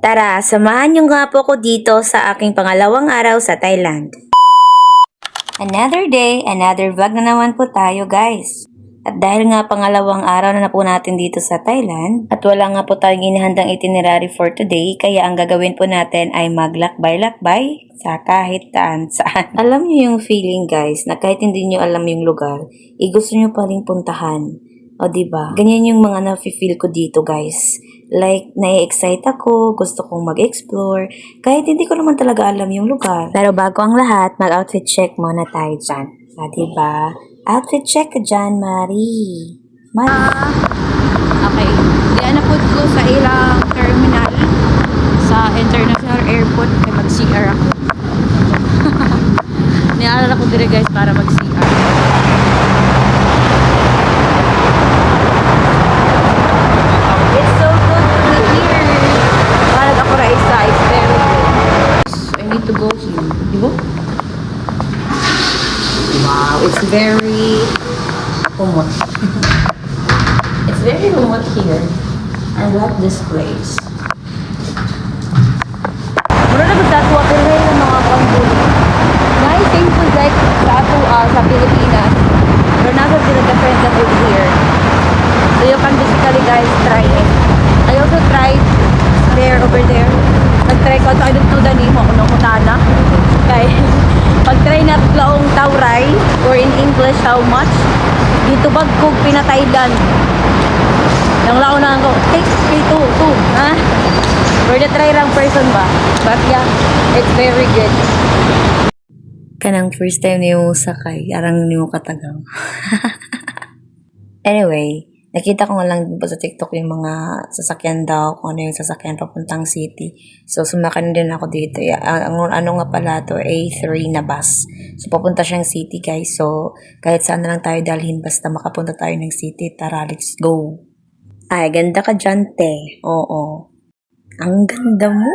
Tara, samahan niyo nga po ko dito sa aking pangalawang araw sa Thailand. Another day, another vlog na naman po tayo guys. At dahil nga pangalawang araw na po natin dito sa Thailand, at wala nga po tayong inihandang itinerary for today, kaya ang gagawin po natin ay maglakbay-lakbay sa kahit saan. Alam niyo yung feeling guys, na kahit hindi niyo alam yung lugar, gusto niyo pa rin puntahan. O diba? Ganyan yung mga nafe-feel ko dito guys. Like, nai-excite ako, gusto kong mag-explore, kahit hindi ko naman talaga alam yung lugar. Pero bago ang lahat, mag-outfit check muna tayo dyan. O diba? Outfit check ka dyan, Marie. Okay. Diyan na po ko sa ilang terminal sa International Airport ay mag-CR ako. Niaalala ko dire guys para mag-CR. It's so good to be here. Parang ako ra isa, it's very good. I need to go here. Di ba? Wow, it's very humot. It's very humot here. I love this place. Muna na ba sa pero ngayon ng mga panggulo? My same food like sa ato sa Pilipinas. Pero nasa sila different than over here. So you can basically guys try it. I also tried over there. Nag-try ko ito. I don't know the name. Ako nung kutana. Kaya pag-try na laong tauray or in English how much dito bagkog pinataydan nang lao na ako take 2 ha for the try lang person ba but yeah it's very good. Kanang first time niyo sakay, arang niyo katagaw. Anyway, nakita ko nga lang po sa TikTok yung mga sasakyan daw, kung ano yung sasakyan papuntang city. So, sumakan din ako dito. Ano nga pala to, A3 na bus. So, papunta siyang city guys. So, kahit saan na lang tayo dalhin, basta makapunta tayo ng city. Tara, let's go. Ay, ganda ka dyan, te. Oo. Ang ganda mo.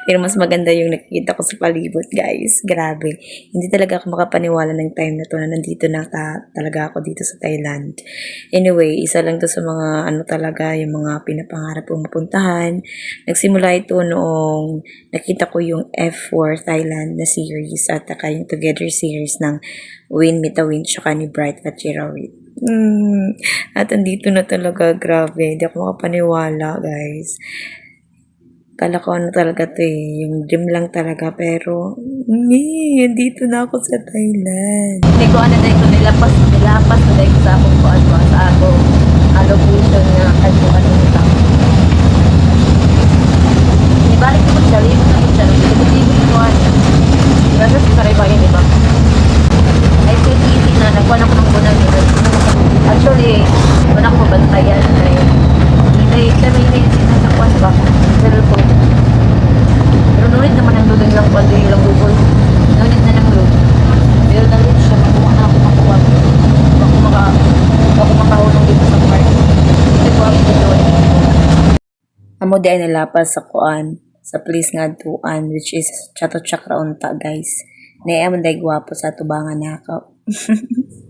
Pero mas maganda yung nakikita ko sa palibot, guys. Grabe. Hindi talaga ako makapaniwala ng time na to na nandito na talaga ako dito sa Thailand. Anyway, isa lang to sa mga talaga, yung mga pinapangarap kong mapuntahan. Nagsimula ito noong nakita ko yung F4 Thailand na series at saka yung Together series ng Win Mitawin tsaka ni Bright Vatchirawit. At andito na talaga, grabe. Hindi ako makapaniwala, guys. Kala ko talaga to yung dream lang talaga, pero, andito na ako sa Thailand. Hindi ko dahil ko nilapas na dahil ko sa akong kuan ba sa akong location nga ano lang. Ibalik ko siya, libo na siya. Libo ko ano. Kasi sa Saraybaya, di ba? I feel easy na nagkuhan ako ng bunang nila. Actually, wala ko mabantayan ay hindi sa kuwan ba? Pero nunit naman ang lulong lang kuwan din lang Google. Nunit na ng lulong. Pero nalit siya, makuha na ako makuha. Ako makahulong dito sa park. Kasi ko ako doon. Amo di ay nalapas sa kuan sa place nga tuan, which is Chato Chakra Unta, guys. Naamon day gwapo sa tubangan nako.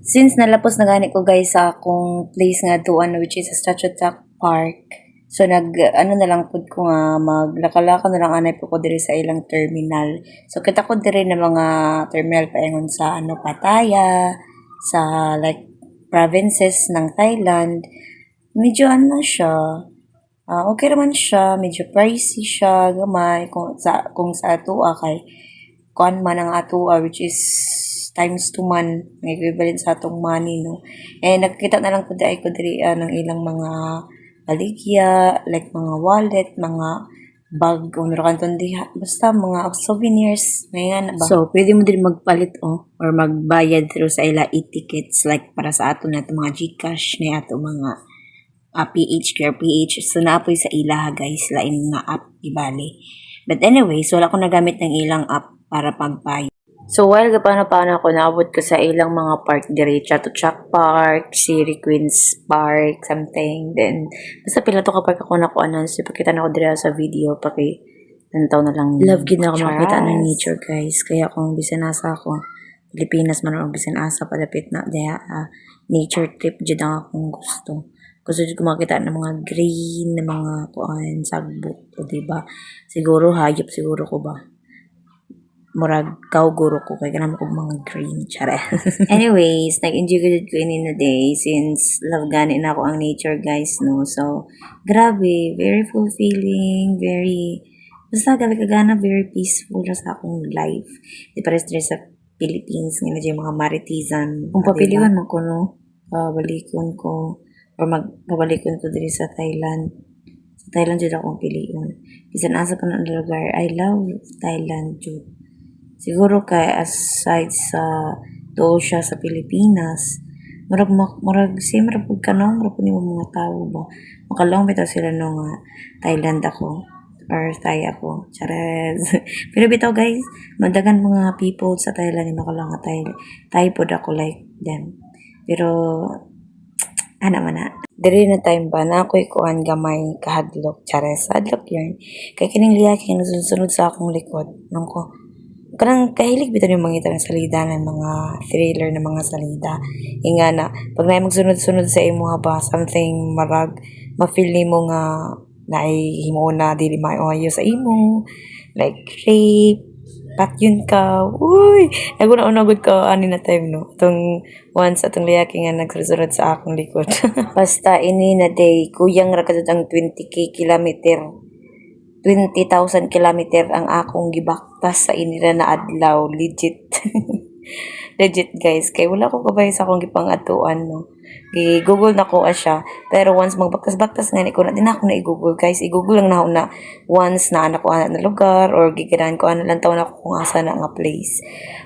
Since nalapos na gani ko guys sa akong place nga tuan, which is Chato Chakra Park. So na lang pud ko nga maglaka-laka na lang anay po ko diri sa ilang terminal. So kita ko diri na mga terminal paingon sa Pattaya, sa like provinces ng Thailand. Medyo siya. Okay naman siya, medyo pricey siya, gamay kung sa atua kay kuan man ang atua, which is times 2 man, may equivalent sa atong money, no. Nakikita na lang ko diri ng ilang mga baligya, like mga wallet, mga bag, unro kanton diha, basta mga souvenirs, ngayon ba. So, pwede mo din magpalit or magbayad through sa ila e-tickets, like para sa ato na mga GCash na ato mga PH, PH. So, naapoy sa ilaha guys, lain nga app, ibali. But anyways, wala ko nagamit ng ilang app para pagbayad. So, while paano ako, naabot ko sa ilang mga park diri, Chatuchak Park, Siri Queens Park, something. Then, basta pila to ka park ako nakuha so pakita na ko diri sa video, tantaw na lang. Love gid na ako makita ng nature guys. Kaya kung bisan asa ako, Pilipinas man o bisan asa palapit na, nature trip jud ang akong gusto. gusto ko makita ng mga green, na mga kuan, sagbot, o diba? Siguro, hayop siguro ko ba? Murag guro ko kay kanamo kog mga green chare. Anyways, nag-enjoy gud ko ini na day since love gani na ako ang nature guys no. So grabe, very fulfilling, very basta gabi kagana, very peaceful na sa akong life. Di pares diri sa Philippines nga na mga maritisan. Kung papiliwan mo ko no, balikon ko or magbabalikon ko diri sa Thailand. Sa Thailand jud akong pilion. Bisan asa pa na ang lugar, I love Thailand jud. Siguro kay aside sa tuo siya sa Pilipinas, murag same ra pud kanang ra pud ni mga tao ba. Makalong bitaw sila no nga Thailand ako or Thai ako. Chares. Pero bitaw guys, madagan mga people sa Thailand ni makalong nga Thai pod ako like them. Pero ana man na. Diri na time ba na ako'y kuhan gamay kahadlok. Chares. Hadlok yun. Kay kining liyaki nga nasusunod sa akong likod. Nung ko, kanang kahilig bitaw yung mangita ng salida ng mga thriller ng mga salida. Inga na, pag na magsunod-sunod sa imo ba, something marag, ma-feel nimo nga na ay himo na dili maayo sa imo. Like rape, patyun ka. Uy, naguna-una gud ka ani na time no. Atong once atong liyaki nga nagsunod sa akong likod. Basta ini na day, kuyang ra kadto ang 20k kilometer. 20,000 kilometer ang akong gibaktas sa inira na adlaw. Legit. Legit guys. Kay wala ko kabay sa akong gipangatuan no. I-google na ko siya. Pero once magbaktas-baktas nga ni ko na din ako na i-google guys. I-google lang na ako na once na anak ko anak na lugar or gigirahan ko ano lang taon ako kung asa na nga place.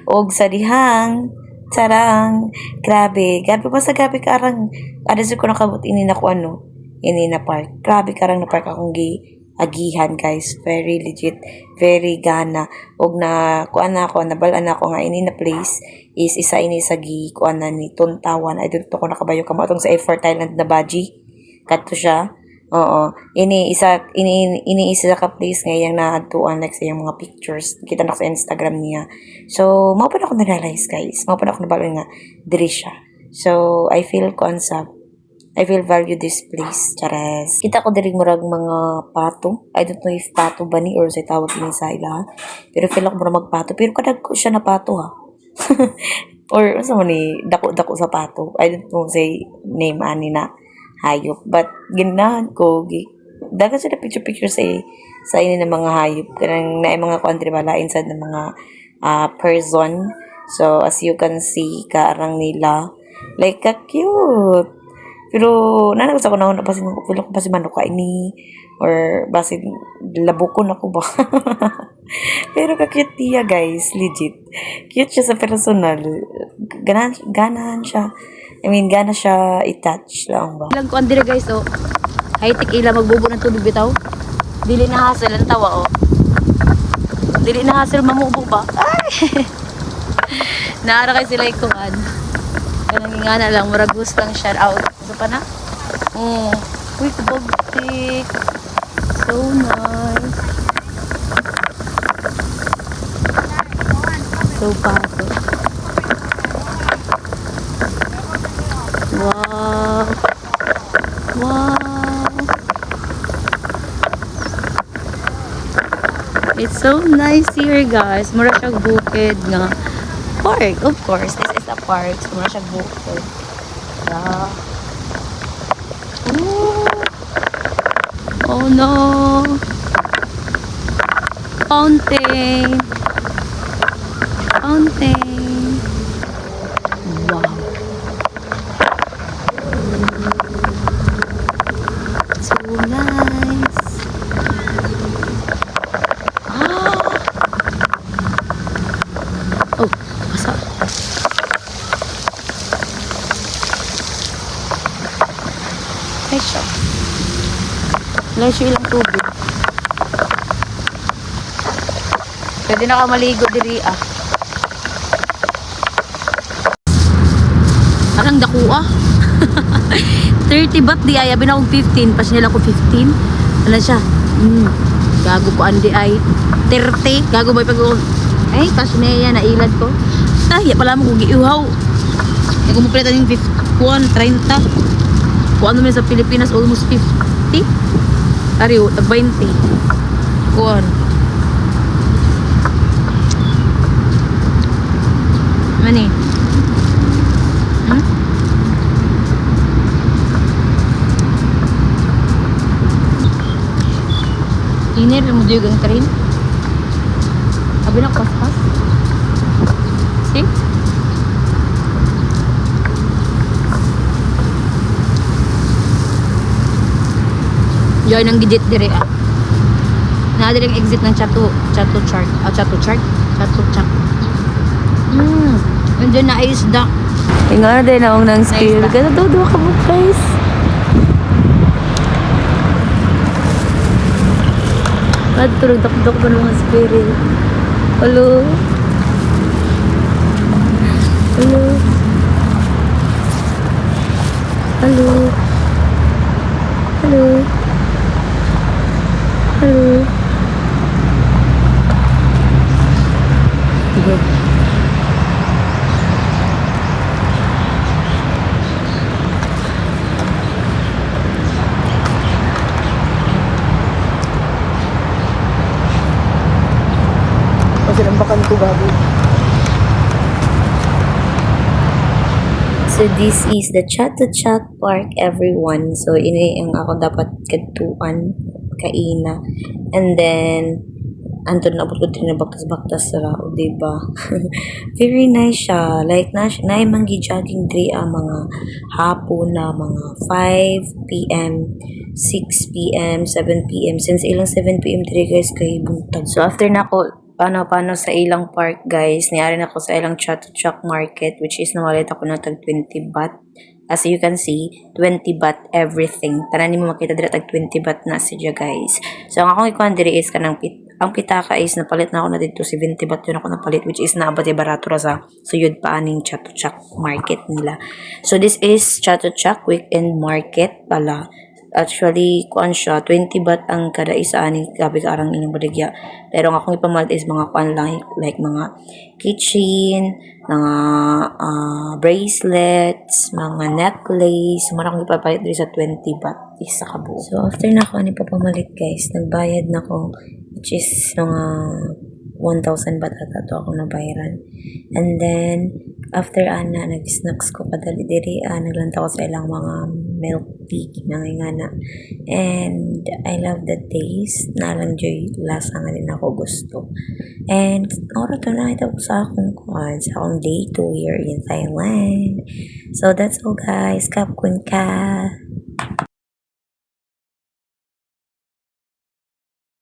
Og sa dihang tarang. Grabe. Gabi pa sa gabi karang. Adas ko nakabot ini na ko ano. Ini na park. Grabe karang na park akong agihan guys, very legit, very gana. Og na kuan na ako, nabalaan ako nga ini na place is isa ini sa kuan na ni Tuntawan. Ay dito ko nakabayo kamo atong sa F4 Thailand na Baji. Kadto siya. Oo. Ini isa ka place nga yang naadtuan like sa yung mga pictures. Kita na ko sa Instagram niya. So, mao pa na ako na-realize guys. Mao pa na ako nabalaan nga diri siya. So, I feel value this place. Chares. Kita ko diri murag mga pato. I don't know if pato ba ni or sa tawag ni sa ila. Pero feel ako murag magpato. Pero kadag ko siya na pato ha. Or ano mo ni dako sa pato. I don't know say name ani na hayop. But ginahan ko daga sila picture sa ini ng mga hayop. Kanang na mga country bala inside ng mga person. So as you can see kaarang nila like cute. Pero nana gusto ko na pasin ko pasin manok ka ini or basin labukon ako ba. Pero ka-cute niya guys, legit. Cute siya sa personal. Ganahan siya. I mean, gana siya i-touch lang ba. Ilang ko andire guys oh. High-tech ila magbubo ng tubig bitaw. Dili na hassle ang tawa oh. Dili na hassle mamubo ba. Ay. Naara kay sila ikuan. Kanang ingana lang murag gustang shout out. Sa pa na? Uy, kabagtik. So nice. So pato. Wow. Wow. It's so nice here guys. Mura siyang bukid nga. Park, of course. This is a park. So, mura siyang bukid. Yeah. Ooh. Oh no. Fountain. Fountain. Wow. So nice. Ah. Oh, what's up? Nice siya. Nice siya ilang tubig. Pwede na ka maligo diri ah. Parang daku ah. 30 baht di ay. Abi na akong 15. Pas nila ko 15. Ano siya? Gago ko andi ay 30. Gago ba pag ay pas niya nailad ko. Ay, pala mo kung giuhaw. Ay kung mo palitan yung 51, 30. Kung ano man sa Pilipinas, almost 50. Ariyo, 20. Kuan. Mani. Hmm? Inir mo diyog ang train. Abi na paspas. See? Yan ang gidit dire ah. Naadiri ang exit ng Chato Chart. Chato Chart. Nandiyan na isda. Tingnan din ako ng skill. Ganda daw ka mo guys. Tulog dakdok pa ng mga spirit. Hello. Hello. Hello. Hello. Hello. Sige. Kasi nambakan ko gabi. So this is the Chatuchak Park, everyone. So ini ang ako dapat kadtuan kaina. And then andun na abot ko din na baktas-baktas ra, diba? Very nice siya. Like na manggi jogging dre mga hapon na mga 5 p.m. 6 p.m. 7 p.m. Since ilang 7 p.m. dre guys kay buntag. So after na ko paano sa ilang park guys, niari na ako sa ilang Chatuchak Market, which is nawalit ako na tag 20 baht. As you can see, 20 baht everything. Tanan ni mo makita dira tag 20 baht na siya guys. So ang akong ikuan diri is kanang ang pitaka is napalit na ako na dito 70 baht yun ako napalit, which is naabati barato ra sa suyod pa aning Chatuchak Market nila. So this is Chatuchak Weekend Market pala. Actually, kuan siya, 20 baht ang kada isa ani gabi ka arang inyong baligya. Pero ang akong ipamalit is mga kuan lang, like mga kitchen, mga bracelets, mga necklace, mga akong ipapalit dito sa 20 baht isa ka buo. So after na ako ani papamalit guys, nagbayad na ko, which is mga 1,000 baht ata to ako nabayaran. And then after ana nag-snacks ko padali diri, naglanta ko sa ilang mga milk tea nangingana. And I love the taste. Nalang joy lasa nga din ako gusto. And ora to na ito sa akong sa akong day 2 here in Thailand. So that's all guys. Kapkun ka.